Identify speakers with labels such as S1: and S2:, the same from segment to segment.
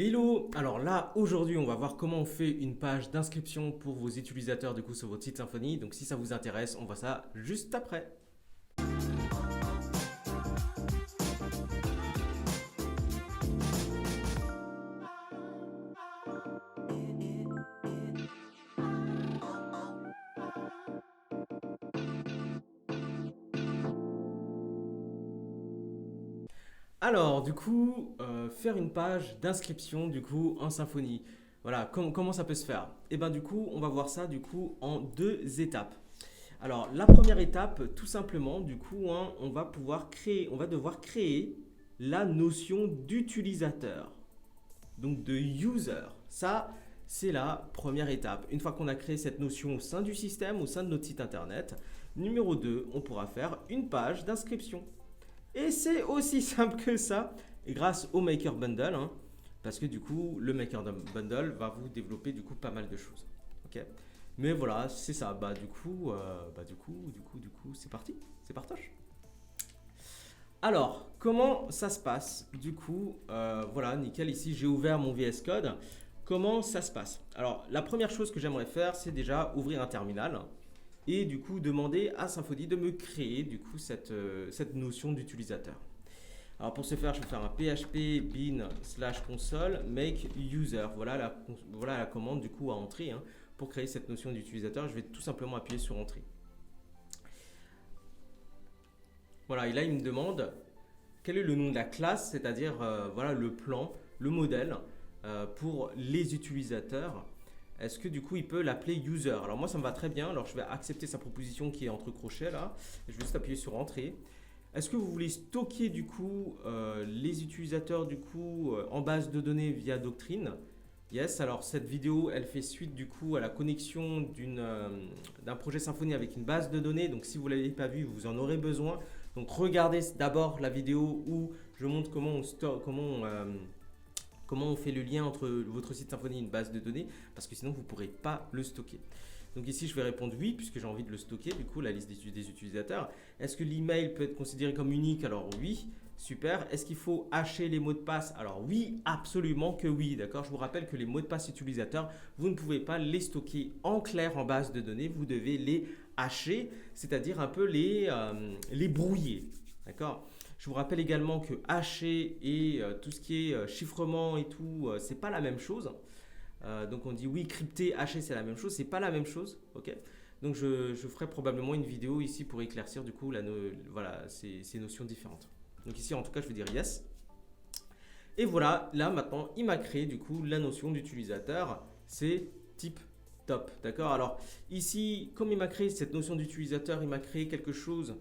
S1: Hello! Alors là, aujourd'hui, on va voir comment on fait une page d'inscription pour vos utilisateurs du coup sur votre site Symfony. Donc si ça vous intéresse, on voit ça juste après. Alors, du coup, faire une page d'inscription du coup en Symfony. Voilà, comment ça peut se faire? Et ben du coup, on va voir ça du coup en deux étapes. Alors, la première étape, tout simplement, du coup, hein, on va devoir créer la notion d'utilisateur. Donc de user. Ça, c'est la première étape. Une fois qu'on a créé cette notion au sein du système, au sein de notre site internet, numéro 2, on pourra faire une page d'inscription. Et c'est aussi simple que ça, grâce au Maker Bundle, hein, parce que du coup, le Maker Bundle va vous développer du coup pas mal de choses. Ok. Mais voilà, c'est ça. Du coup, c'est parti, c'est partage. Alors, comment ça se passe? Du coup, voilà, nickel, ici j'ai ouvert mon VS Code. Comment ça se passe? Alors, la première chose que j'aimerais faire, c'est déjà ouvrir un terminal et du coup demander à Symfony de me créer du coup cette notion d'utilisateur. Alors pour ce faire, je vais faire un php bin slash console make user. Voilà la commande du coup à entrer hein, pour créer cette notion d'utilisateur. Je vais tout simplement appuyer sur entrée. Voilà, et là il me demande quel est le nom de la classe, c'est-à-dire voilà le plan, le modèle pour les utilisateurs. Est-ce que du coup il peut l'appeler user? Alors moi ça me va très bien, alors je vais accepter sa proposition qui est entre crochets là. Je vais juste appuyer sur entrée. Est-ce que vous voulez stocker du coup les utilisateurs du coup en base de données via Doctrine? Yes, alors cette vidéo elle fait suite du coup à la connexion d'un projet Symfony avec une base de données. Donc si vous ne l'avez pas vu, vous en aurez besoin. Donc regardez d'abord la vidéo où je montre comment on fait le lien entre votre site Symfony et une base de données, parce que sinon vous ne pourrez pas le stocker. Donc ici je vais répondre oui, puisque j'ai envie de le stocker, du coup la liste des utilisateurs. Est-ce que l'email peut être considéré comme unique? Alors oui, super. Est-ce qu'il faut hacher les mots de passe? Alors oui, absolument que oui, d'accord. Je vous rappelle que les mots de passe utilisateurs, vous ne pouvez pas les stocker en clair en base de données, vous devez les hacher, c'est-à-dire un peu les brouiller, d'accord. Je vous rappelle également que hacher et tout ce qui est chiffrement et tout, c'est pas la même chose. Donc on dit oui, crypté, haché, c'est la même chose. C'est pas la même chose, ok. Donc je ferai probablement une vidéo ici pour éclaircir du coup voilà, ces notions différentes. Donc ici en tout cas je vais dire yes. Et voilà, là maintenant il m'a créé du coup la notion d'utilisateur. C'est type top, d'accord. Alors ici, comme il m'a créé cette notion d'utilisateur, il m'a créé quelque chose.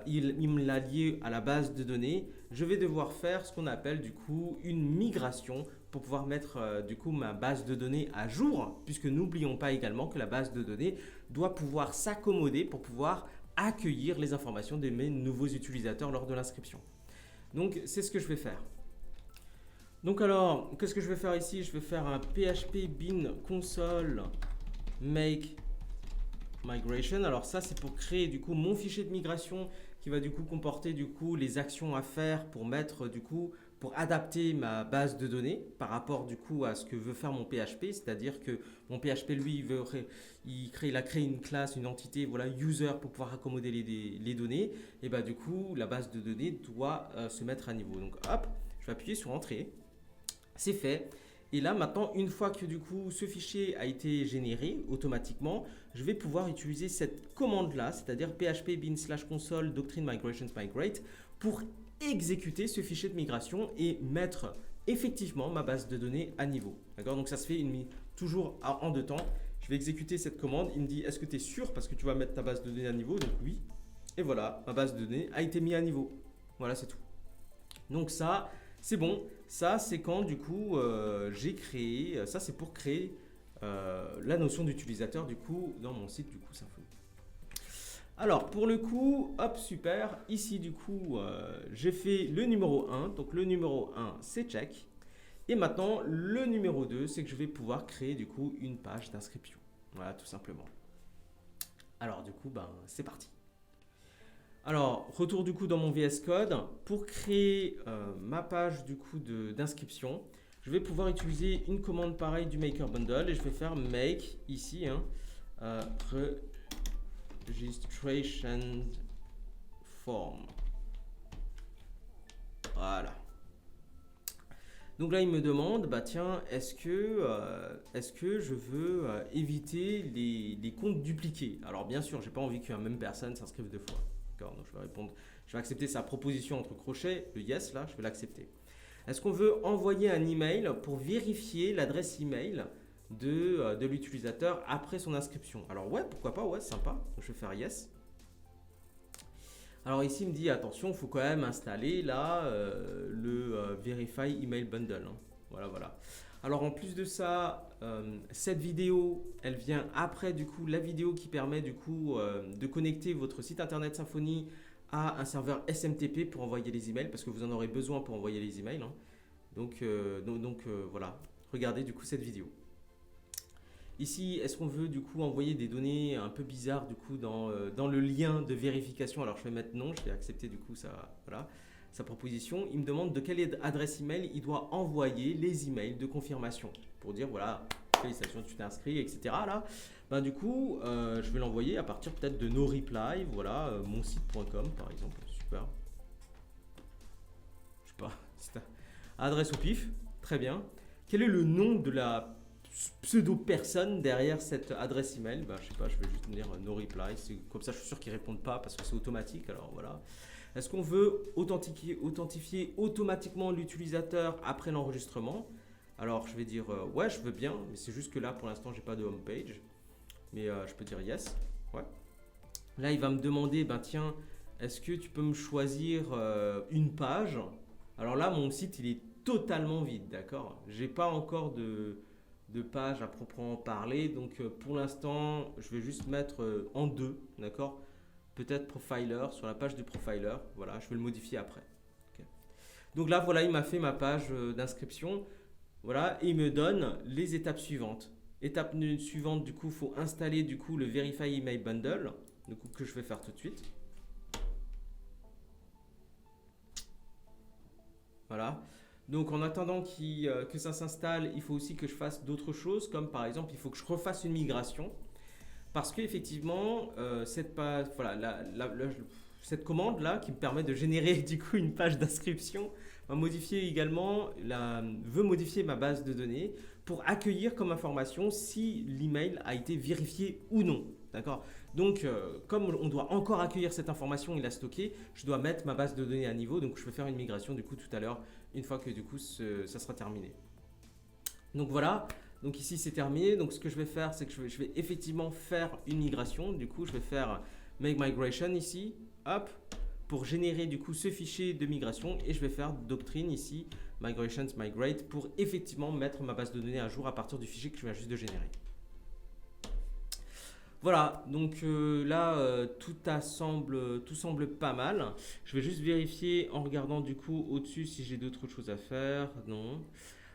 S1: Il me l'a lié à la base de données. Je vais devoir faire ce qu'on appelle du coup une migration pour pouvoir mettre du coup ma base de données à jour, puisque n'oublions pas également que la base de données doit pouvoir s'accommoder pour pouvoir accueillir les informations de mes nouveaux utilisateurs lors de l'inscription. Donc c'est ce que je vais faire. Donc alors, qu'est-ce que je vais faire ici? Je vais faire un php bin console make migration. Alors ça c'est pour créer du coup mon fichier de migration qui va du coup comporter du coup les actions à faire pour mettre du coup pour adapter ma base de données par rapport du coup à ce que veut faire mon PHP, c'est-à-dire que mon PHP lui il a créé une classe, une entité, voilà user pour pouvoir accommoder les données et bah du coup la base de données doit se mettre à niveau. Donc hop, je vais appuyer sur entrée, c'est fait. Et là maintenant, une fois que du coup ce fichier a été généré automatiquement, je vais pouvoir utiliser cette commande là, c'est-à-dire php bin slash console doctrine migrations migrate pour exécuter ce fichier de migration et mettre effectivement ma base de données à niveau. D'accord. Donc ça se fait toujours en deux temps. Je vais exécuter cette commande. Il me dit est-ce que tu es sûr parce que tu vas mettre ta base de données à niveau? Donc oui. Et voilà, ma base de données a été mise à niveau. Voilà, c'est tout. Donc ça, c'est bon. Ça, c'est quand du coup j'ai créé. Ça, c'est pour créer la notion d'utilisateur du coup dans mon site du coup Symfony. Alors pour le coup, hop, super. Ici du coup, j'ai fait le numéro 1. Donc le numéro 1, c'est check. Et maintenant, le numéro 2, c'est que je vais pouvoir créer du coup une page d'inscription. Voilà, tout simplement. Alors du coup, ben, c'est parti. Alors, retour du coup dans mon VS Code. Pour créer ma page du coup d'inscription, je vais pouvoir utiliser une commande pareille du Maker Bundle et je vais faire make ici, hein, registration form. Voilà. Donc là, il me demande, bah tiens, est-ce que je veux éviter les comptes dupliqués? Alors bien sûr, j'ai pas envie qu'une même personne s'inscrive deux fois. D'accord, donc je vais répondre, je vais accepter sa proposition entre crochets, le yes là, je vais l'accepter. Est-ce qu'on veut envoyer un email pour vérifier l'adresse email de l'utilisateur après son inscription? Alors ouais, pourquoi pas, ouais, sympa. Donc je vais faire yes. Alors ici, il me dit attention, il faut quand même installer là le Verify Email Bundle. Hein. Voilà, voilà. Alors en plus de ça, cette vidéo, elle vient après du coup la vidéo qui permet du coup de connecter votre site internet Symfony à un serveur SMTP pour envoyer les emails parce que vous en aurez besoin pour envoyer les emails. Hein. Donc voilà, regardez du coup cette vidéo. Ici, est-ce qu'on veut du coup envoyer des données un peu bizarres du coup dans le lien de vérification? Alors je vais mettre non, je vais accepter du coup sa proposition. Il me demande de quelle adresse email il doit envoyer les emails de confirmation pour dire voilà, félicitations, tu t'es inscrit, etc. Là, ben, du coup, je vais l'envoyer à partir peut-être de NoReply, voilà, monsite.com par exemple, super. Je sais pas, c'est adresse au pif, très bien. Quel est le nom de la pseudo-personne derrière cette adresse email? Ben, je sais pas, je vais juste dire no reply, comme ça je suis sûr qu'ils répondent pas parce que c'est automatique, alors voilà. Est-ce qu'on veut authentifier automatiquement l'utilisateur après l'enregistrement? Alors je vais dire ouais, je veux bien, mais c'est juste que là pour l'instant j'ai pas de home page, mais je peux dire yes, ouais. Là il va me demander, ben tiens, est-ce que tu peux me choisir une page? Alors là mon site il est totalement vide, d'accord? J'ai pas encore de page à proprement parler. Donc pour l'instant, je vais juste mettre en deux, d'accord? Peut-être profiler sur la page du profiler. Voilà, je vais le modifier après. Okay. Donc là, voilà, il m'a fait ma page d'inscription. Voilà, et il me donne les étapes suivantes. Étape suivante, du coup, il faut installer du coup le Verify Email Bundle, du coup, que je vais faire tout de suite. Voilà. Donc en attendant que ça s'installe, il faut aussi que je fasse d'autres choses, comme par exemple, il faut que je refasse une migration. Parce qu'effectivement, cette commande-là, qui me permet de générer du coup une page d'inscription, veut modifier ma base de données pour accueillir comme information si l'email a été vérifié ou non. D'accord? Donc, comme on doit encore accueillir cette information et la stocker, je dois mettre ma base de données à niveau. Donc, je vais faire une migration du coup tout à l'heure, une fois que du coup ça sera terminé. Donc voilà. Donc ici c'est terminé. Donc ce que je vais faire, c'est que je vais effectivement faire une migration. Du coup, je vais faire make migration ici, hop, pour générer du coup ce fichier de migration et je vais faire doctrine ici, migrations migrate pour effectivement mettre ma base de données à jour à partir du fichier que je viens juste de générer. Voilà, donc là tout semble pas mal. Je vais juste vérifier en regardant du coup au-dessus si j'ai d'autres choses à faire. Non.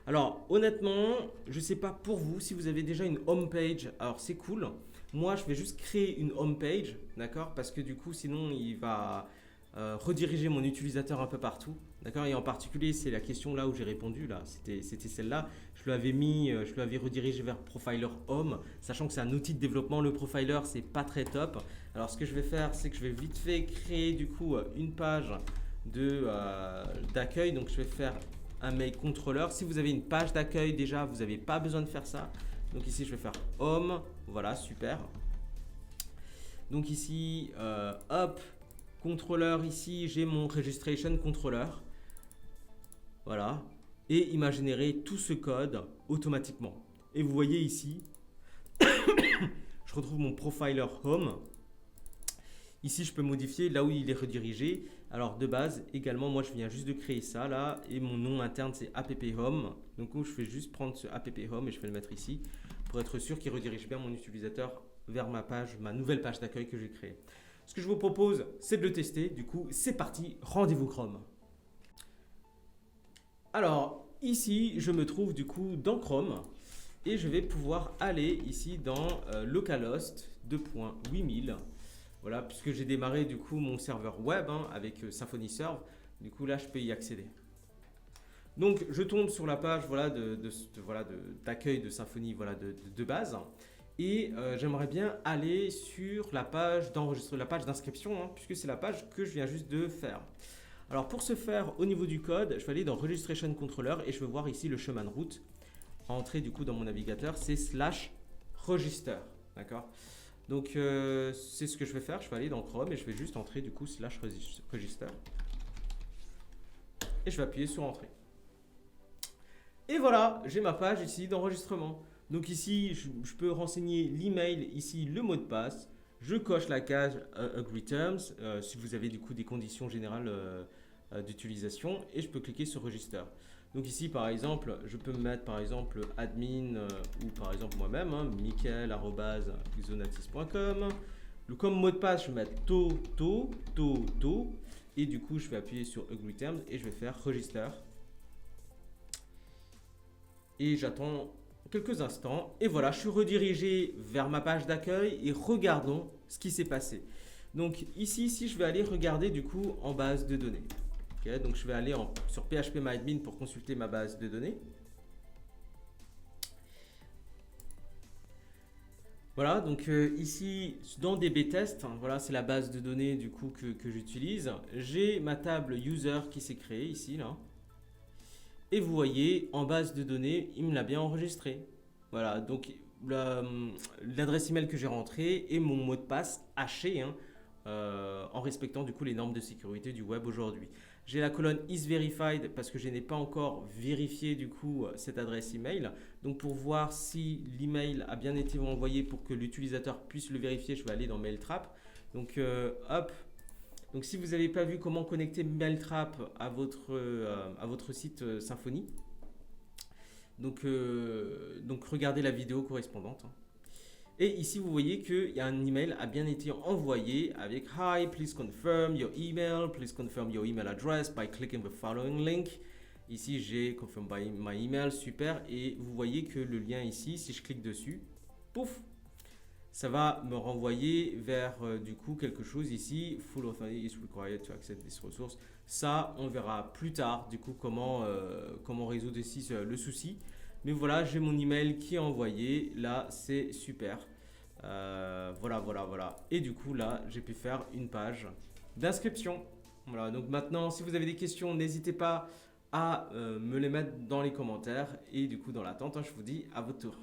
S1: Alors honnêtement, je ne sais pas pour vous si vous avez déjà une home page. Alors c'est cool. Moi je vais juste créer une home page, d'accord? Parce que du coup sinon il va rediriger mon utilisateur un peu partout, d'accord? Et en particulier c'est la question là où j'ai répondu là, c'était celle-là. Je lui avais redirigé vers Profiler Home, sachant que c'est un outil de développement. Le Profiler c'est pas très top. Alors ce que je vais faire, c'est que je vais vite fait créer du coup une page d'accueil. Donc je vais faire un mail contrôleur. Si vous avez une page d'accueil déjà, vous n'avez pas besoin de faire ça. Donc ici je vais faire Home, voilà, super. Donc ici, hop, contrôleur, ici j'ai mon registration contrôleur. Voilà. Et il m'a généré tout ce code automatiquement. Et vous voyez ici, je retrouve mon profiler home. Ici, je peux modifier là où il est redirigé. Alors, de base, également, moi, je viens juste de créer ça là. Et mon nom interne, c'est app home. Donc, je vais juste prendre ce app home et je vais le mettre ici pour être sûr qu'il redirige bien mon utilisateur vers ma nouvelle page d'accueil que j'ai créée. Ce que je vous propose, c'est de le tester. Du coup, c'est parti. Rendez-vous Chrome. Alors, ici, je me trouve du coup dans Chrome et je vais pouvoir aller ici dans localhost 2.8000. Voilà, puisque j'ai démarré du coup mon serveur web avec Symfony Serve. Du coup, là, je peux y accéder. Donc, je tombe sur la page voilà, d'accueil de Symfony voilà, de base. Et j'aimerais bien aller sur la page d'inscription, hein, puisque c'est la page que je viens juste de faire. Alors pour ce faire, au niveau du code, je vais aller dans Registration Controller et je vais voir ici le chemin de route. Entrer du coup dans mon navigateur, c'est /register. D'accord. Donc c'est ce que je vais faire. Je vais aller dans Chrome et je vais juste entrer du coup /register. Et je vais appuyer sur Entrée. Et voilà, j'ai ma page ici d'enregistrement. Donc ici, je peux renseigner l'email, ici le mot de passe. Je coche la case Agree Terms si vous avez du coup des conditions générales d'utilisation et je peux cliquer sur Register. Donc ici par exemple, je peux me mettre par exemple admin ou par exemple moi-même, hein, michael@xonatis.com. Comme mot de passe, je vais mettre to et du coup je vais appuyer sur Agree Terms et je vais faire Register. Et j'attends quelques instants et voilà, je suis redirigé vers ma page d'accueil et regardons ce qui s'est passé. Donc ici, je vais aller regarder du coup en base de données. Okay, donc je vais aller sur phpMyAdmin pour consulter ma base de données. Voilà, donc ici dans DB-Test, hein, voilà, c'est la base de données du coup que j'utilise. J'ai ma table user qui s'est créée ici là. Et vous voyez, en base de données, il me l'a bien enregistré. Voilà, donc l'adresse email que j'ai rentrée et mon mot de passe haché, hein, en respectant du coup les normes de sécurité du web aujourd'hui. J'ai la colonne isVerified parce que je n'ai pas encore vérifié du coup cette adresse email. Donc pour voir si l'email a bien été envoyé pour que l'utilisateur puisse le vérifier, je vais aller dans Mailtrap. Donc hop. Donc si vous n'avez pas vu comment connecter Mailtrap à votre site Symfony, donc regardez la vidéo correspondante. Et ici vous voyez qu'il y a un email a bien été envoyé avec Hi, please confirm your email, please confirm your email address by clicking the following link. Ici j'ai confirm by my email, super. Et vous voyez que le lien ici, si je clique dessus, pouf, ça va me renvoyer vers du coup quelque chose ici, full authority is required to access this resource. Ça, on verra plus tard du coup comment résoudre ici le souci. Mais voilà, j'ai mon email qui est envoyé. Là, c'est super. Voilà. Et du coup, là, j'ai pu faire une page d'inscription. Voilà, donc maintenant, si vous avez des questions, n'hésitez pas à me les mettre dans les commentaires. Et du coup, dans l'attente, hein, je vous dis à votre tour.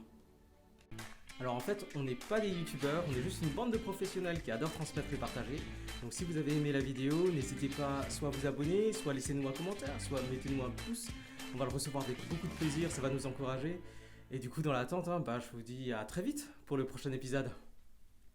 S1: Alors en fait, on n'est pas des youtubeurs, on est juste une bande de professionnels qui adorent transmettre et partager. Donc si vous avez aimé la vidéo, n'hésitez pas soit à vous abonner, soit à laisser nous un commentaire, soit mettez-nous un pouce. On va le recevoir avec beaucoup de plaisir, ça va nous encourager. Et du coup, dans l'attente, hein, je vous dis à très vite pour le prochain épisode.